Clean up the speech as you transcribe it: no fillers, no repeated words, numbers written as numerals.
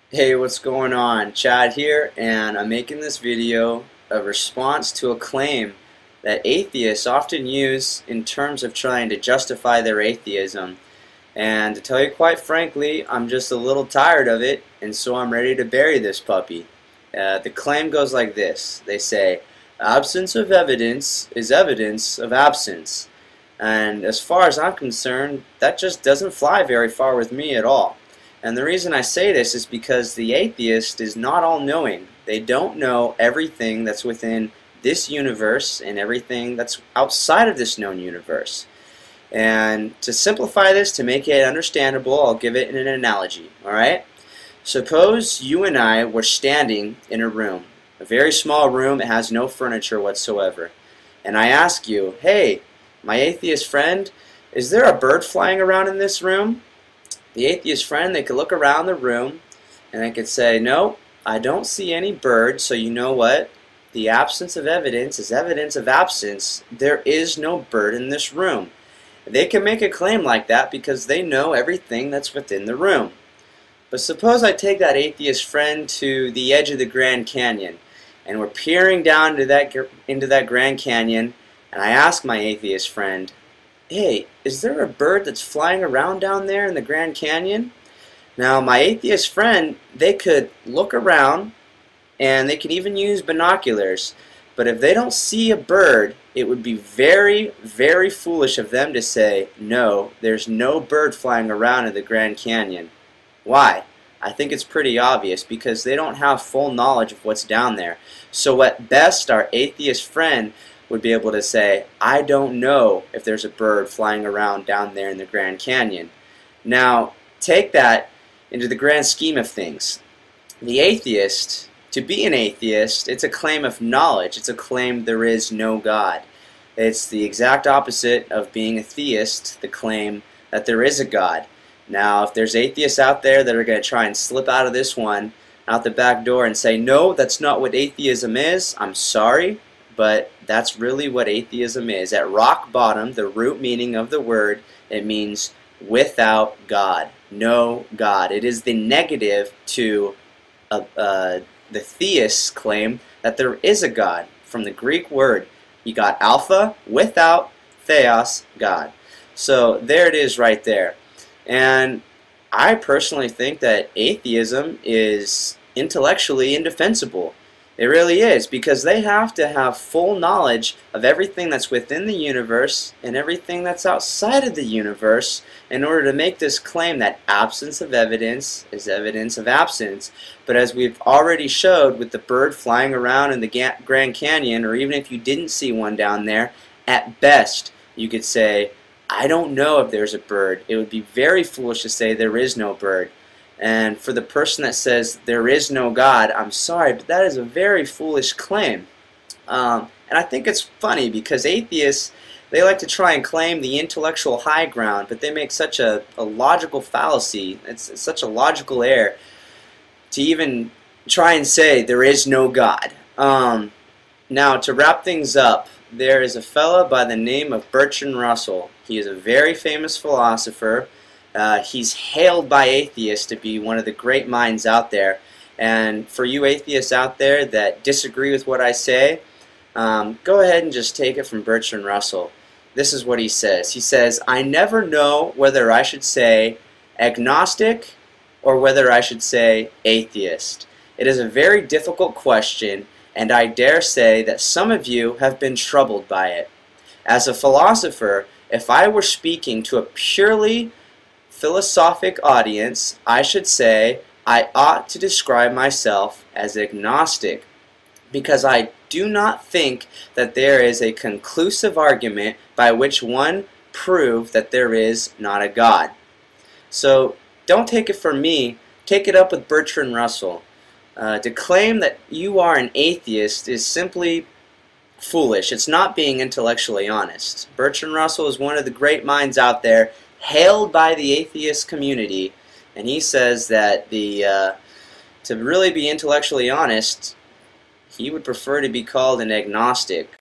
Hey, what's going on? Chad here, and I'm making this video a response to a claim that atheists often use in terms of trying to justify their atheism. And to tell you quite frankly, I'm just a little tired of it, and so I'm ready to bury this puppy. The claim goes like this. They say, absence of evidence is evidence of absence. And as far as I'm concerned, that just doesn't fly very far with me at all. And the reason I say this is because the atheist is not all-knowing. They don't know everything that's within this universe and everything that's outside of this known universe. And to simplify this, to make it understandable, I'll give it in an analogy. Alright? Suppose you and I were standing in a room. A very small room, it has no furniture whatsoever. And I ask you, hey, my atheist friend, is there a bird flying around in this room? The atheist friend, they could look around the room and they could say, no, I don't see any birds, so you know what? The absence of evidence is evidence of absence. There is no bird in this room. They can make a claim like that because they know everything that's within the room. But suppose I take that atheist friend to the edge of the Grand Canyon, and we're peering down into that Grand Canyon, and I ask my atheist friend, hey, is there a bird that's flying around down there in the Grand Canyon? Now, my atheist friend, they could look around, and they can even use binoculars, but if they don't see a bird, it would be very, very foolish of them to say, no, there's no bird flying around in the Grand Canyon. Why? I think it's pretty obvious, because they don't have full knowledge of what's down there. So at best, our atheist friend would be able to say, I don't know if there's a bird flying around down there in the Grand Canyon. Now, take that into the grand scheme of things. The atheist, to be an atheist, it's a claim of knowledge. It's a claim there is no God. It's the exact opposite of being a theist, the claim that there is a God. Now, if there's atheists out there that are going to try and slip out of this one, out the back door and say, no, that's not what atheism is, I'm sorry, but that's really what atheism is. At rock bottom, the root meaning of the word, it means without God. No God. It is the negative to the theist's claim that there is a God. From the Greek word, you got alpha, without, theos, God. So there it is right there. And I personally think that atheism is intellectually indefensible. It really is, because they have to have full knowledge of everything that's within the universe and everything that's outside of the universe in order to make this claim that absence of evidence is evidence of absence. But as we've already showed with the bird flying around in the Grand Canyon, or even if you didn't see one down there, at best you could say, I don't know if there's a bird. It would be very foolish to say there is no bird. And for the person that says there is no God, I'm sorry, but that is a very foolish claim. And I think it's funny because atheists, they like to try and claim the intellectual high ground, but they make such a logical fallacy. It's such a logical error to even try and say there is no God. Now, to wrap things up, there is a fella by the name of Bertrand Russell. He is a very famous philosopher. He's hailed by atheists to be one of the great minds out there. And for you atheists out there that disagree with what I say, go ahead and just take it from Bertrand Russell. This is what he says. He says, I never know whether I should say agnostic or whether I should say atheist. It is a very difficult question, and I dare say that some of you have been troubled by it. As a philosopher, if I were speaking to a purely philosophic audience, I should say I ought to describe myself as agnostic, because I do not think that there is a conclusive argument by which one prove that there is not a God. So don't take it from me, take it up with Bertrand Russell. To claim that you are an atheist is simply foolish. It's not being intellectually honest. Bertrand Russell is one of the great minds out there, hailed by the atheist community, and he says that to really be intellectually honest, he would prefer to be called an agnostic,